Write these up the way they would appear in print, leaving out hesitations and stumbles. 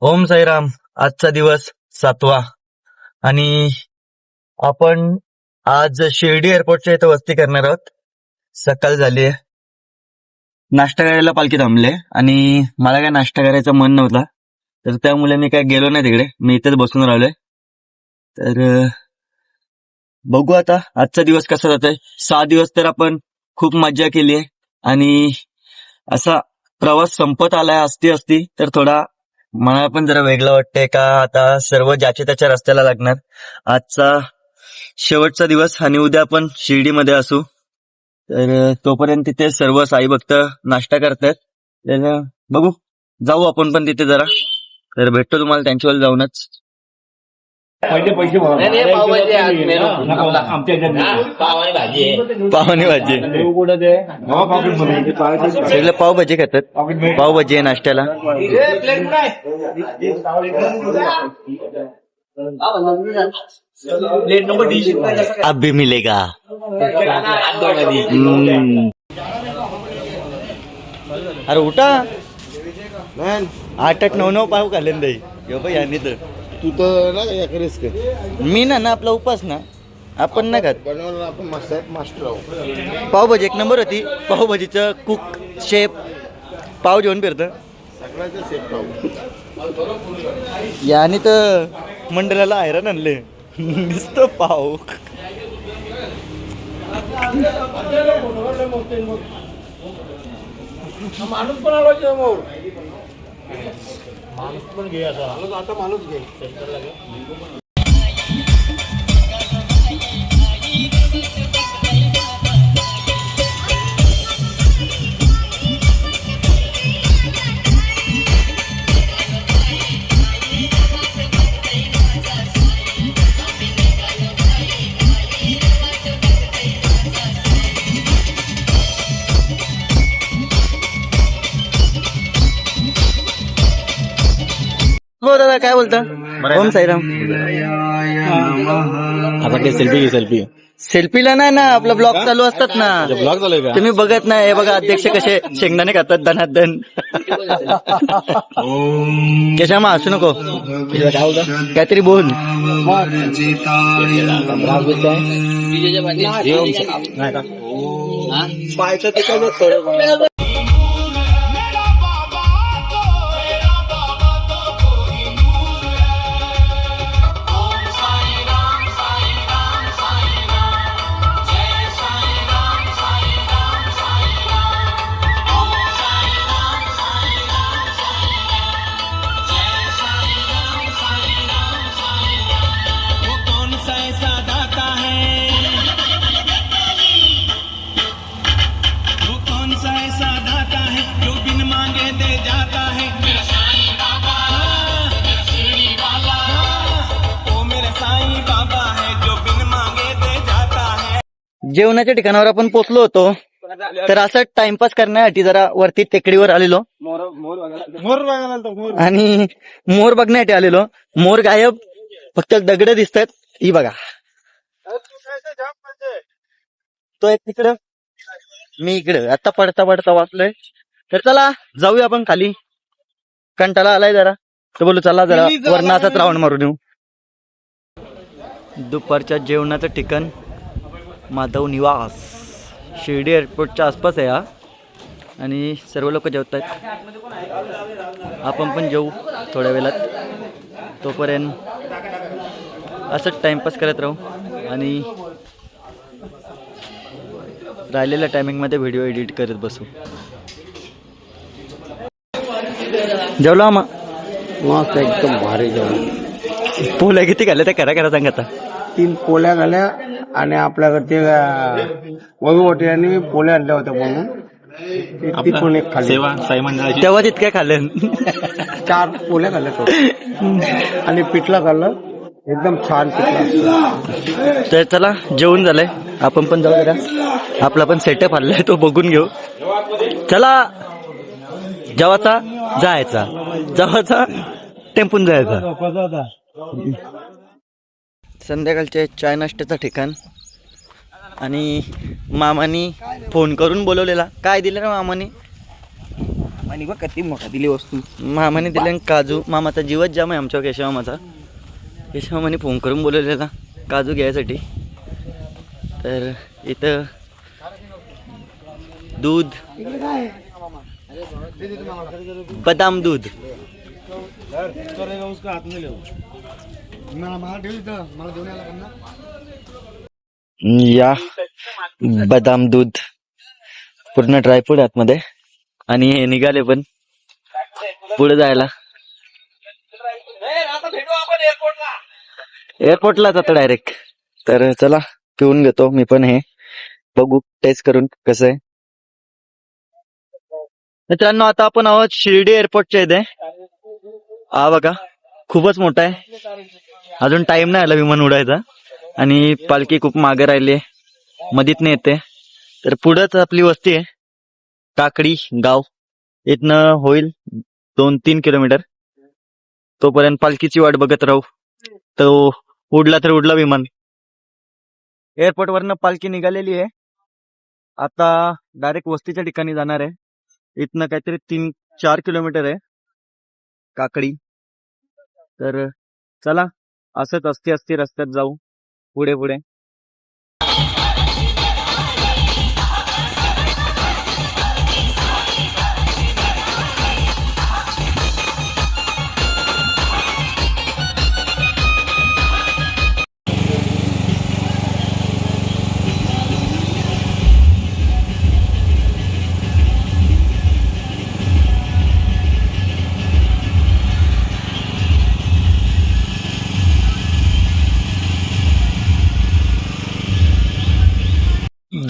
ओम साईराम. आजचा दिवस 7वा आणि आपण आज शिर्डी एअरपोर्टच्या इथं वस्ती करणार आहोत. सकाळ झाली, नाश्ता करायला पालखी थांबले आणि मला काय नाश्ता करायचा मन नव्हता, तर त्यामुळे मी काय गेलो नाही तिकडे. मी इथेच बसून राहिलोय. तर बघू आता आजचा दिवस कसा जातोय. 6 दिवस तर आपण खूप मज्जा केली आहे आणि असा प्रवास संपत आलाय असती असती तर थोडा मला पण जरा वेगळं वाटतंय का आता सर्व ज्याच्या त्याच्या रस्त्याला लागणार. आजचा शेवटचा दिवस आणि उद्या आपण शिर्डीमध्ये असू. तर तोपर्यंत तिथे सर्व साई भक्त नाश्ता करतायत. तर बघू, जाऊ आपण पण तिथे जरा. तर भेटतो तुम्हाला त्यांच्यावर जाऊनच. पहिले पैसे भरा. नाही, नाही, पावभाजी आहे आज मेनू. नको, आमच्या ह्याच्यात नाही. पाव आणि भाजी आहे. पावभाजी भाजी तू कुठं ते? हो, पाकीट बनवून दे. सगळं पावभाजी खातात. पाकीट भेट. पावभाजी आहे नाश्त्याला. प्लेट नको डिश. अभी मिलेगा. अरे उठा. 8-9 पाव खाल्ले दही यो बाई. आणि तर तू तर ना या करेस का मी ना आपला उपास ना आपण नाही खात. बनवलं आपण मास्टर आहोत. पावभाजी एक नंबर होती. पावभाजीचं कुक शेफ पाव जेवण फिरतं सगळ्याचं सेट पाहू. याने तर मंडळाला हैराण आणले. नुसतं पाव. माणूस पण आला समोर. माणूस पण घे आता. आता माणूस घे. हो दादा काय बोलता. ओम साईराम. आता काय सेल्फी सेल्फी सेल्फीला नाही ना, आपला ब्लॉग चालू असतात ना. ब्लॉग चालू आहे का? तुम्ही बघत नाही. हे बघा अध्यक्ष कसे शेंगदाणे खातात दनादन. कशा हसू नको. काहीतरी बोल. पाहायचं ते काय जेवणाच्या ठिकाणावर आपण पोहोचलो होतो. तर असं टाइमपास करण्यासाठी जरा वरती टेकडीवर आलेलो आणि मोर बघण्यासाठी आलेलो. मोर गायब, फक्त दगड दिसतात. ही बघा, तो एक तिकडं, मी इकडं. आता पडता पडता वाचलोय. तर चला जाऊया आपण खाली. कंटाळा आलाय जरा, तर बोलू चला जरा वरणाचाच राऊंड मारून येऊ. दुपारच्या जेवणाचं ठिकाण माधव निवास शिर्डी एअरपोर्टच्या आसपास आहे हा. आणि सर्व लोक जेवत आहेत. आपण पण जेवू थोड्या वेळात. तोपर्यंत असंच टाइमपास करत राहू आणि राहिलेल्या टायमिंगमध्ये व्हिडिओ एडिट करत बसू. जेवलो मग मस्त एकदम भारी जेवण. पोल्या किती खाल्ल्या त्या करा सांग आता. 3 पोळ्या घाल्या आणि आपल्याकडे वगवटी आणि पोळ्या आणल्या होत्या म्हणून ती पण एक खाल्ली. तेव्हा तितक्या खाल्ल्या. 4 पोळ्या खाल्ल्या थोड्या आणि पिठला खाल्लं. एकदम छान पिठला. तर चला जेवण झालंय, आपण पण जाऊ जरा. आपला पण सेटअप आलाय तो बघून घेऊ. चला जेवाचा जायचा, जेवाचा टेम्पून जायचा. संध्याकाळचे चाय नाश्त्याचं ठिकाण आणि मामानी फोन करून बोलवलेला. काय दिलं ना मामानी? आणि बघ किती मोठा दिली वस्तू. मामाने दिले काजू. मामाचा जीवच जाम आहे आमच्या केशव मामाचा. केशव मामाने फोन करून बोलवलेला काजू घ्यायसाठी. तर इथं दूध, बदाम दूध, या बदाम दूध पूर्ण ड्रायफ्रूट आतमध्ये. आणि हे निघाले पण पुढे जायला एअरपोर्टला जातो डायरेक्ट. तर चला पिऊन घेतो मी पण, हे बघू टेस्ट करून कसं आहे. मित्रांनो आता आपण आहोत शिर्डी एअरपोर्टच्या इथे. हा बघा खूपच मोठा आहे. अजून टाइम नाही आला विमान उडायचा आणि पालखी खूप मागे राहिली, मधीतनं येते. तर पुढंच आपली वस्ती आहे टाकडी गाव. इथनं होईल 2-3 किलोमीटर. तोपर्यंत पालखीची वाट बघत राहू. तो उडला तर उडला विमान. एअरपोर्ट वरनं पालखी निघालेली आहे. आता डायरेक्ट वस्तीच्या ठिकाणी जाणार आहे. इथनं काहीतरी 3-4 किलोमीटर आहे काकडी. तर चला असंच असती रस्त्यात जाऊ पुढे पुढे.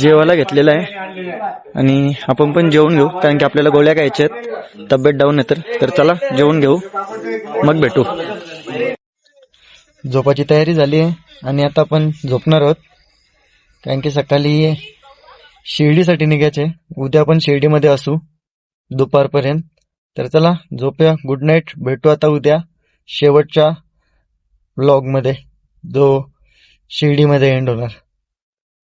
जेवायला घेतलेलं आहे आणि आपण पण जेवून घेऊ, कारण की आपल्याला गोळ्या खायच्या आहेत, तब्येत डाऊन आहे. तर चला जेवून घेऊ मग भेटू. झोपाची तयारी झाली आहे आणि आता आपण झोपणार आहोत, कारण की सकाळी शिर्डीसाठी निघायचे. उद्या आपण शिर्डीमध्ये असू दुपारपर्यंत. तर चला झोपूया. Good night. भेटू आता उद्या शेवटच्या व्लॉग मध्ये, जो शिर्डीमध्ये एंड होणार.